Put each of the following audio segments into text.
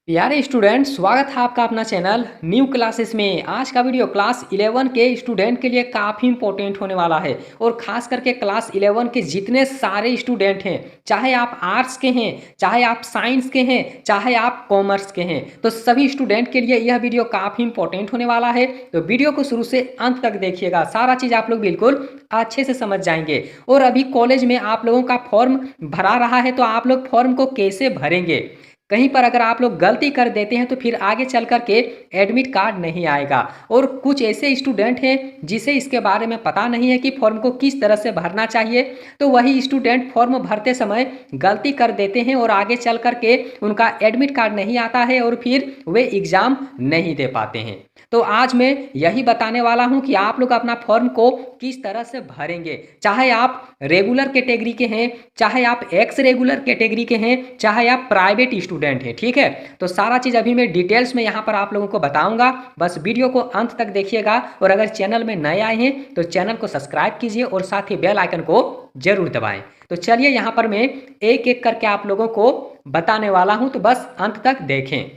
प्यारे स्टूडेंट, स्वागत है आपका अपना चैनल न्यू क्लासेस में। आज का वीडियो क्लास 11 के स्टूडेंट के लिए काफ़ी इंपॉर्टेंट होने वाला है और ख़ास करके क्लास 11 के जितने सारे स्टूडेंट हैं, चाहे आप आर्ट्स के हैं, चाहे आप साइंस के हैं, चाहे आप कॉमर्स के हैं, तो सभी स्टूडेंट के लिए यह वीडियो काफ़ी इंपॉर्टेंट होने वाला है। तो वीडियो को शुरू से अंत तक देखिएगा, सारा चीज़ आप लोग बिल्कुल अच्छे से समझ जाएंगे। और अभी कॉलेज में आप लोगों का फॉर्म भरा रहा है, तो आप लोग फॉर्म को कैसे भरेंगे। कहीं पर अगर आप लोग गलती कर देते हैं तो फिर आगे चल कर के एडमिट कार्ड नहीं आएगा। और कुछ ऐसे स्टूडेंट हैं जिसे इसके बारे में पता नहीं है कि फॉर्म को किस तरह से भरना चाहिए, तो वही स्टूडेंट फॉर्म भरते समय गलती कर देते हैं और आगे चल कर के उनका एडमिट कार्ड नहीं आता है और फिर वे एग्ज़ाम नहीं दे पाते हैं। तो आज मैं यही बताने वाला हूं कि आप लोग अपना फॉर्म को किस तरह से भरेंगे, चाहे आप रेगुलर कैटेगरी के हैं, चाहे आप एक्स रेगुलर कैटेगरी के हैं, चाहे आप प्राइवेट स्टूडेंट हैं। ठीक है, तो सारा चीज़ अभी मैं डिटेल्स में यहाँ पर आप लोगों को बताऊंगा। बस वीडियो को अंत तक देखिएगा और अगर चैनल में नए आए हैं तो चैनल को सब्सक्राइब कीजिए और साथ ही बेल आइकन को जरूर दबाएं। तो चलिए यहाँ पर मैं एक एक करके आप लोगों को बताने वाला हूँ, तो बस अंत तक देखें।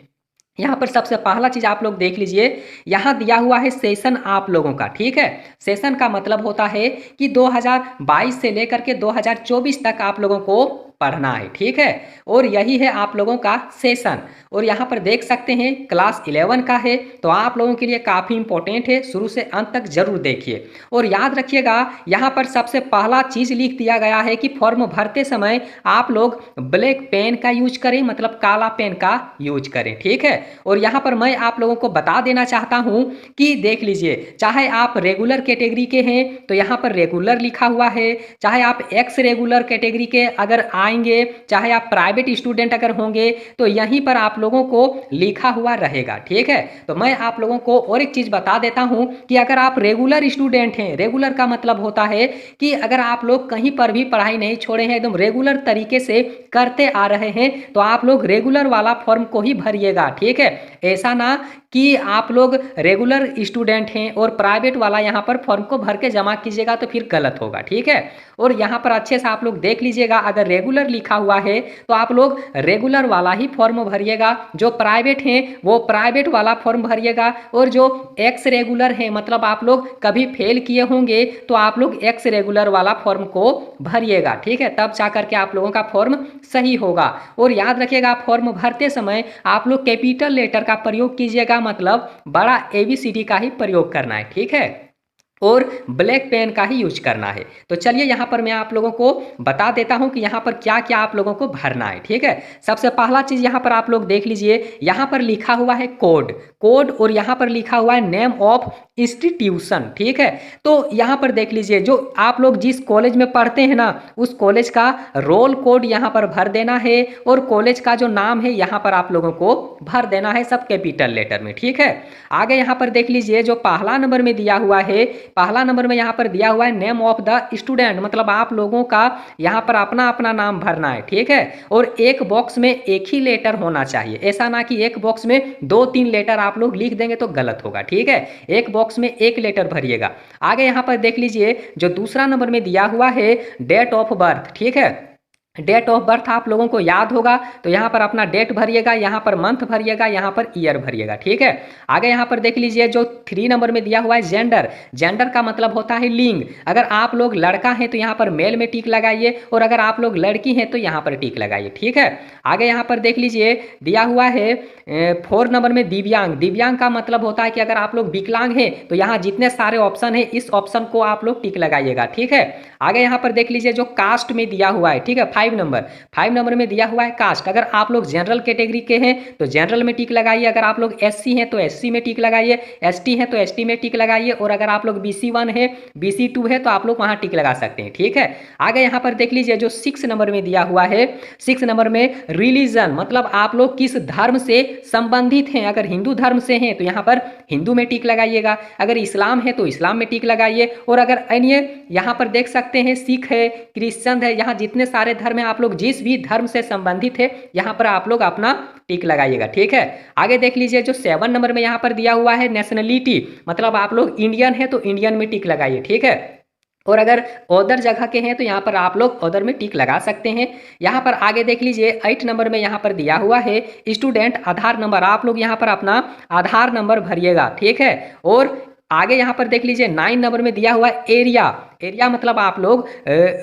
यहाँ पर सबसे पहला चीज आप लोग देख लीजिए, यहाँ दिया हुआ है सेशन आप लोगों का। ठीक है, सेशन का मतलब होता है कि 2022 से लेकर के 2024 तक आप लोगों को पढ़ना है। ठीक है, और यही है आप लोगों का सेशन। और यहाँ पर देख सकते हैं क्लास 11 का है, तो आप लोगों के लिए काफ़ी इंपॉर्टेंट है, शुरू से अंत तक जरूर देखिए। और याद रखिएगा, यहाँ पर सबसे पहला चीज़ लिख दिया गया है कि फॉर्म भरते समय आप लोग ब्लैक पेन का यूज करें, मतलब काला पेन का यूज करें। ठीक है, और यहाँ पर मैं आप लोगों को बता देना चाहता हूँ कि देख लीजिए, चाहे आप रेगुलर कैटेगरी के हैं तो यहाँ पर रेगुलर लिखा हुआ है, चाहे आप एक्स रेगुलर कैटेगरी के अगर आएंगे, चाहे आप प्राइवेट स्टूडेंट अगर होंगे, तो यहीं पर आप लोगों को लिखा हुआ रहेगा। ठीक है, तो मैं आप लोगों को और एक चीज बता देता हूं कि अगर आप रेगुलर स्टूडेंट हैं, रेगुलर का मतलब होता है कि अगर आप लोग कहीं पर भी पढ़ाई नहीं छोड़े हैं, एकदम रेगुलर तरीके से करते आ रहे हैं, तो आप लोग रेगुलर वाला फॉर्म को ही भरिएगा। ठीक है, ऐसा ना कि आप लोग रेगुलर स्टूडेंट हैं और प्राइवेट वाला यहाँ पर फॉर्म को भर के जमा कीजिएगा, तो फिर गलत होगा। ठीक है, और यहाँ पर अच्छे से आप लोग देख लीजिएगा, अगर रेगुलर लिखा हुआ है तो आप लोग रेगुलर वाला ही फॉर्म भरिएगा, जो प्राइवेट हैं वो प्राइवेट वाला फॉर्म भरिएगा, और जो एक्स रेगुलर है, मतलब आप लोग कभी फेल किए होंगे, तो आप लोग एक्स रेगुलर वाला फॉर्म को भरिएगा। ठीक है, तब जा करके आप लोगों का फॉर्म सही होगा। और याद रखिएगा, फॉर्म भरते समय आप लोग कैपिटल लेटर का प्रयोग कीजिएगा, मतलब बड़ा ABCD का ही प्रयोग करना है। ठीक है, और ब्लैक पेन का ही यूज करना है। तो चलिए यहाँ पर मैं आप लोगों को बता देता हूँ कि यहाँ पर क्या क्या आप लोगों को भरना है। ठीक है, सबसे पहला चीज यहाँ पर आप लोग देख लीजिए, यहाँ पर लिखा हुआ है कोड कोड और यहाँ पर लिखा हुआ है नेम ऑफ इंस्टीट्यूशन। ठीक है, तो यहाँ पर देख लीजिए, जो आप लोग जिस कॉलेज में पढ़ते हैं ना, उस कॉलेज का रोल कोड यहाँ पर भर देना है, और कॉलेज का जो नाम है यहाँ पर आप लोगों को भर देना है, सब कैपिटल लेटर में। ठीक है, आगे यहाँ पर देख लीजिए, जो पहला नंबर में दिया हुआ है, पहला नंबर में यहाँ पर दिया हुआ है नेम ऑफ द स्टूडेंट, मतलब आप लोगों का यहाँ पर अपना अपना नाम भरना है। ठीक है, और एक बॉक्स में एक ही लेटर होना चाहिए, ऐसा ना कि एक बॉक्स में 2-3 लेटर आप लोग लिख देंगे तो गलत होगा। ठीक है, एक बॉक्स में एक लेटर भरिएगा। आगे यहाँ पर देख लीजिए, जो दूसरा नंबर में दिया हुआ है डेट ऑफ बर्थ। ठीक है, डेट ऑफ बर्थ आप लोगों को याद होगा, तो यहाँ पर अपना डेट भरिएगा, यहाँ पर मंथ भरिएगा, यहाँ पर ईयर भरिएगा। ठीक है, आगे यहाँ पर देख लीजिए, जो 3 नंबर में दिया हुआ है जेंडर, जेंडर का मतलब होता है लिंग। अगर आप लोग लड़का हैं तो यहाँ पर मेल में टिक लगाइए, और अगर आप लोग लड़की हैं तो यहाँ पर टिक लगाइए। ठीक है, आगे यहाँ पर देख लीजिए, दिया हुआ है 4 नंबर में दिव्यांग। दिव्यांग का मतलब होता है कि अगर आप लोग विकलांग हैं तो यहाँ जितने सारे ऑप्शन है, इस ऑप्शन को आप लोग टिक लगाइएगा। ठीक है, आगे यहाँ पर देख लीजिए, जो कास्ट में दिया हुआ है, ठीक है, 5 नंबर में दिया हुआ है कास्ट। अगर आप लोग जनरल कैटेगरी के हैं तो जनरल में टिक लगाइए, अगर आप लोग SC हैं तो SC में टिक लगाइए, ST हैं तो ST में टिक लगाइए, और अगर आप लोग BC1 है, BC2 है, तो आप लोग वहां टिक लगा सकते हैं। ठीक है, आगे यहाँ पर देख लीजिए, जो 6 नंबर में दिया हुआ है, 6 नंबर में रिलीजन, मतलब आप लोग किस धर्म से संबंधित हैं। अगर हिंदू धर्म से हैं तो यहाँ पर हिंदू में टिक लगाइएगा, अगर इस्लाम है तो इस्लाम में टिक लगाइए, और अगर अन्य यहाँ पर देख सकते हैं सिख है, क्रिश्चियन है, यहाँ जितने सारे धर्म है, आप लोग जिस भी धर्म से संबंधित है यहाँ पर आप लोग अपना टिक लगाइएगा। ठीक है, आगे देख लीजिए, जो 7 नंबर में यहाँ पर दिया हुआ है नेशनलिटी, मतलब आप लोग इंडियन है तो इंडियन में टिक लगाइए। ठीक है, और अगर अदर जगह के हैं तो यहाँ पर आप लोग अदर में टिक लगा सकते हैं। यहाँ पर आगे देख लीजिए 8 नंबर में यहाँ पर दिया हुआ है स्टूडेंट आधार नंबर, आप लोग यहाँ पर अपना आधार नंबर भरिएगा, ठीक है। और आगे यहाँ पर देख लीजिए 9 नंबर में दिया हुआ एरिया, एरिया मतलब आप लोग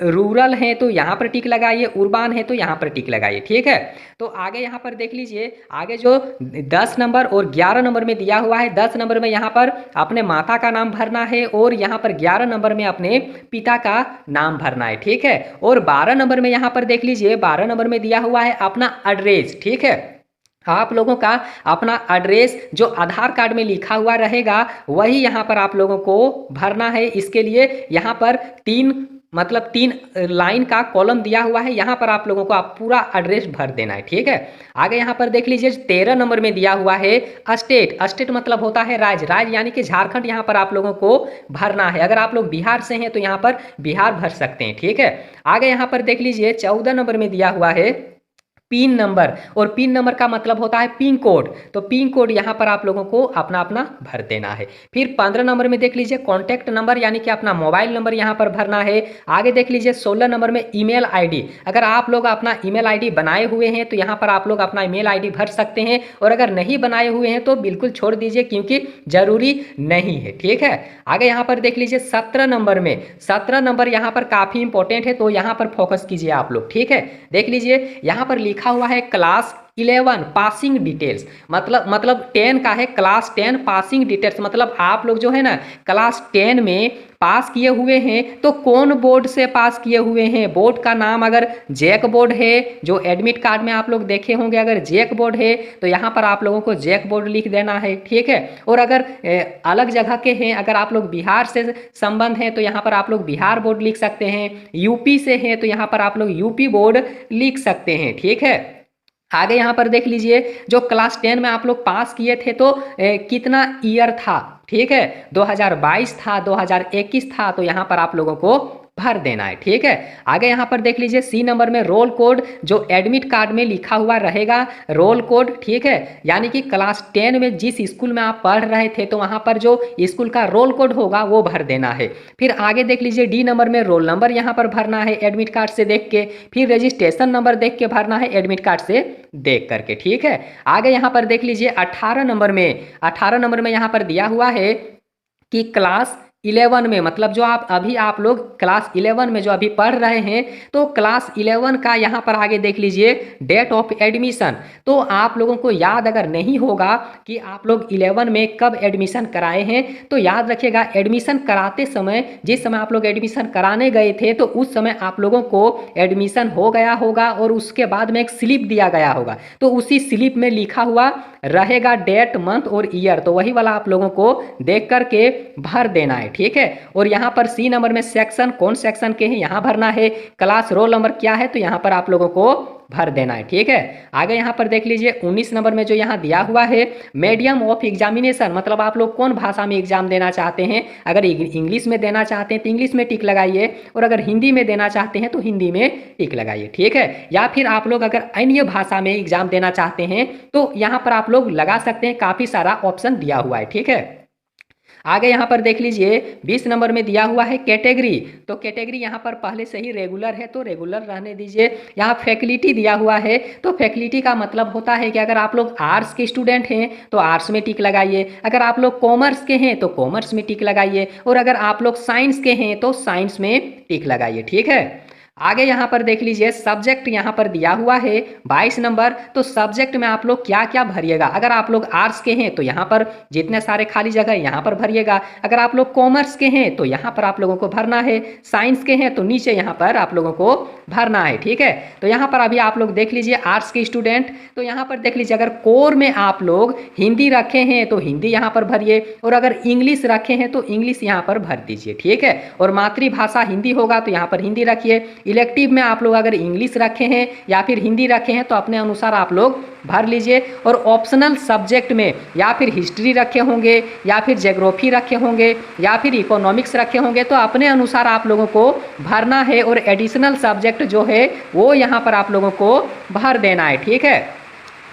रूरल हैं तो यहाँ पर टिक लगाइए, उर्बान है तो यहाँ पर टिक लगाइए, ठीक है। तो आगे यहाँ पर देख लीजिए आगे जो 10 नंबर और 11 नंबर में दिया हुआ है, 10 नंबर में यहाँ पर अपने माता का नाम भरना है और यहाँ पर 11 नंबर में अपने पिता का नाम भरना है, ठीक है। और 12 नंबर में यहाँ पर देख लीजिए 12 नंबर में दिया हुआ है अपना एड्रेस, ठीक है। आप लोगों का अपना एड्रेस जो आधार कार्ड में लिखा हुआ रहेगा वही यहाँ पर आप लोगों को भरना है। इसके लिए यहाँ पर तीन लाइन का कॉलम दिया हुआ है, यहाँ पर आप लोगों को आप पूरा एड्रेस भर देना है, ठीक है। आगे यहाँ पर देख लीजिए 13 नंबर में दिया हुआ है स्टेट, स्टेट मतलब होता है राज्य, राज्य यानी कि झारखंड यहाँ पर आप लोगों को भरना है। अगर आप लोग बिहार से हैं तो यहाँ पर बिहार भर सकते हैं, ठीक है। आगे यहाँ पर देख लीजिए 14 नंबर में दिया हुआ है पिन नंबर, और पिन नंबर का मतलब होता है पिन कोड, तो पिन कोड यहाँ पर आप लोगों को अपना अपना भर देना है। फिर 15 नंबर में देख लीजिए कॉन्टैक्ट नंबर यानी कि अपना मोबाइल नंबर यहाँ पर भरना है। आगे देख लीजिए 16 नंबर में ईमेल आईडी, अगर आप लोग अपना ईमेल आईडी बनाए हुए हैं तो यहाँ पर आप लोग अपना ईमेल आईडी भर सकते हैं, और अगर नहीं बनाए हुए हैं तो बिल्कुल छोड़ दीजिए क्योंकि जरूरी नहीं है, ठीक है। आगे यहाँ पर देख लीजिए 17 नंबर में, 17 नंबर यहाँ पर काफ़ी इंपॉर्टेंट है तो यहाँ पर फोकस कीजिए आप लोग, ठीक है। देख लीजिए यहाँ पर लिखा हुआ है क्लास 11 पासिंग डिटेल्स, मतलब 10 का है क्लास 10 पासिंग डिटेल्स, मतलब आप लोग जो है ना क्लास 10 में पास किए हुए हैं तो कौन बोर्ड से पास किए हुए हैं, बोर्ड का नाम अगर जैक बोर्ड है जो एडमिट कार्ड में आप लोग देखे होंगे, अगर जैक बोर्ड है तो यहाँ पर आप लोगों को जैक बोर्ड लिख देना है, ठीक है। और अगर अलग जगह के हैं, अगर आप लोग बिहार से संबंध है तो यहाँ पर आप लोग बिहार बोर्ड लिख सकते हैं, यूपी से हैं तो यहाँ पर आप लोग यूपी बोर्ड लिख सकते हैं, ठीक है। आगे यहाँ पर देख लीजिए जो क्लास 10 में आप लोग पास किए थे तो कितना ईयर था, ठीक है, 2022 था, 2021 था, तो यहाँ पर आप लोगों को भर देना है, ठीक है। आगे यहाँ पर देख लीजिए सी नंबर में रोल कोड जो एडमिट कार्ड में लिखा हुआ रहेगा रोल कोड, ठीक है, यानी कि क्लास 10 में जिस स्कूल में आप पढ़ रहे थे तो वहाँ पर जो स्कूल का रोल कोड होगा वो भर देना है। फिर आगे देख लीजिए डी नंबर में रोल नंबर यहाँ पर भरना है एडमिट कार्ड से देख के, फिर रजिस्ट्रेशन नंबर देख के भरना है एडमिट कार्ड से देख करके, ठीक है। आगे यहाँ पर देख लीजिए 18 नंबर में यहाँ पर दिया हुआ है कि क्लास 11 में, मतलब जो आप लोग क्लास 11 में जो अभी पढ़ रहे हैं तो क्लास 11 का यहाँ पर आगे देख लीजिए डेट ऑफ एडमिशन, तो आप लोगों को याद अगर नहीं होगा कि आप लोग 11 में कब एडमिशन कराए हैं तो याद रखिएगा एडमिशन कराते समय जिस समय आप लोग एडमिशन कराने गए थे तो उस समय आप लोगों को एडमिशन हो गया होगा और उसके बाद में एक स्लिप दिया गया होगा, तो उसी स्लिप में लिखा हुआ रहेगा डेट मंथ और ईयर, तो वही वाला आप लोगों को देख करके भर देना है, ठीक है। और यहाँ पर सी नंबर में सेक्शन कौन सेक्शन के हैं यहाँ भरना है, क्लास रोल नंबर क्या है तो यहाँ पर आप लोगों को भर देना है, ठीक है। आगे यहाँ पर देख लीजिए 19 नंबर में जो यहाँ दिया हुआ है मीडियम ऑफ एग्जामिनेशन, मतलब आप लोग कौन भाषा में एग्जाम देना चाहते हैं, अगर इंग्लिश में देना चाहते हैं तो इंग्लिश में टिक लगाइए, और अगर हिंदी में देना चाहते हैं तो हिंदी में टिक लगाइए, ठीक है। या फिर आप लोग अगर अन्य भाषा में एग्जाम देना चाहते हैं तो यहाँ पर आप लोग लगा सकते हैं, काफ़ी सारा ऑप्शन दिया हुआ है, ठीक है। आगे यहाँ पर देख लीजिए 20 नंबर में दिया हुआ है कैटेगरी, तो कैटेगरी यहाँ पर पहले से ही रेगुलर है तो रेगुलर रहने दीजिए। यहाँ फैकल्टी दिया हुआ है तो फैकल्टी का मतलब होता है कि अगर आप लोग आर्ट्स के स्टूडेंट हैं तो आर्ट्स में टिक लगाइए, अगर आप लोग कॉमर्स के हैं तो कॉमर्स में टिक लगाइए, और अगर आप लोग साइंस के हैं तो साइंस में टिक लगाइए, ठीक है। आगे यहाँ पर देख लीजिए सब्जेक्ट यहाँ पर दिया हुआ है 22 नंबर, तो सब्जेक्ट में आप लोग क्या क्या भरिएगा, अगर आप लोग आर्ट्स के हैं तो यहाँ पर जितने सारे खाली जगह यहाँ पर भरिएगा, अगर आप लोग कॉमर्स के हैं तो यहाँ पर आप लोगों को भरना है, साइंस के हैं तो नीचे यहाँ पर आप लोगों को भरना है, ठीक है। तो यहाँ पर अभी आप लोग देख लीजिए आर्ट्स के स्टूडेंट, तो यहाँ पर देख लीजिए अगर कोर में आप लोग हिंदी रखे हैं तो हिंदी यहाँ पर भरिए, और अगर इंग्लिश रखे हैं तो इंग्लिश यहाँ पर भर दीजिए, ठीक है। और मातृभाषा हिंदी होगा तो यहाँ पर हिंदी रखिए। इलेक्टिव में आप लोग अगर इंग्लिश रखे हैं या फिर हिंदी रखे हैं तो अपने अनुसार आप लोग भर लीजिए। और ऑप्शनल सब्जेक्ट में या फिर हिस्ट्री रखे होंगे या फिर ज्योग्राफी रखे होंगे या फिर इकोनॉमिक्स रखे होंगे तो अपने अनुसार आप लोगों को भरना है, और एडिशनल सब्जेक्ट जो है वो यहाँ पर आप लोगों को भर देना है, ठीक है।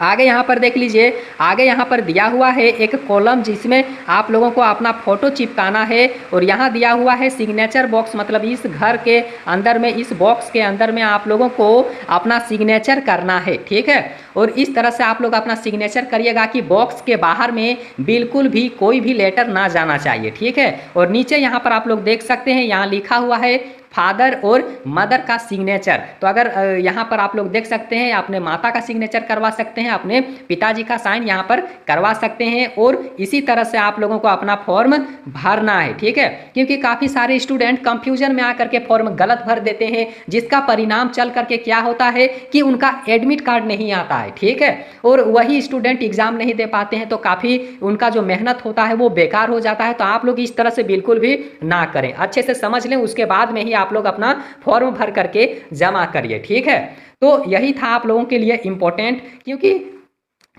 आगे यहाँ पर देख लीजिए, आगे यहाँ पर दिया हुआ है एक कॉलम जिसमें आप लोगों को अपना फोटो चिपकाना है और यहाँ दिया हुआ है सिग्नेचर बॉक्स, मतलब इस घर के अंदर में, इस बॉक्स के अंदर में आप लोगों को अपना सिग्नेचर करना है, ठीक है। और इस तरह से आप लोग अपना सिग्नेचर करिएगा कि बॉक्स के बाहर में बिल्कुल भी कोई भी लेटर ना जाना चाहिए, ठीक है। और नीचे यहाँ पर आप लोग देख सकते हैं, यहाँ लिखा हुआ है फादर और मदर का सिग्नेचर। तो अगर यहाँ पर आप लोग देख सकते हैं, अपने माता का सिग्नेचर करवा सकते हैं, अपने पिताजी का साइन यहाँ पर करवा सकते हैं। और इसी तरह से आप लोगों को अपना फॉर्म भरना है, ठीक है। क्योंकि काफ़ी सारे स्टूडेंट कंफ्यूजन में आकर के फॉर्म गलत भर देते हैं, जिसका परिणाम चल करके क्या होता है कि उनका एडमिट कार्ड नहीं आता है, ठीक है। और वही स्टूडेंट एग्जाम नहीं दे पाते हैं, तो काफ़ी उनका जो मेहनत होता है वो बेकार हो जाता है। तो आप लोग इस तरह से बिल्कुल भी ना करें, अच्छे से समझ लें, उसके बाद में ही आप लोग अपना फॉर्म भर करके जमा करिए, ठीक है। तो यही था आप लोगों के लिए इम्पोर्टेंट, क्योंकि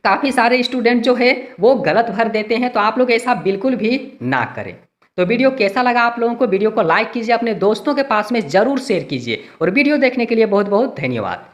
काफ़ी सारे स्टूडेंट जो है वो गलत भर देते हैं, तो आप लोग ऐसा बिल्कुल भी ना करें। तो वीडियो कैसा लगा आप लोगों को? वीडियो को लाइक कीजिए, अपने दोस्तों के पास में ज़रूर शेयर कीजिए, और वीडियो देखने के लिए बहुत बहुत धन्यवाद।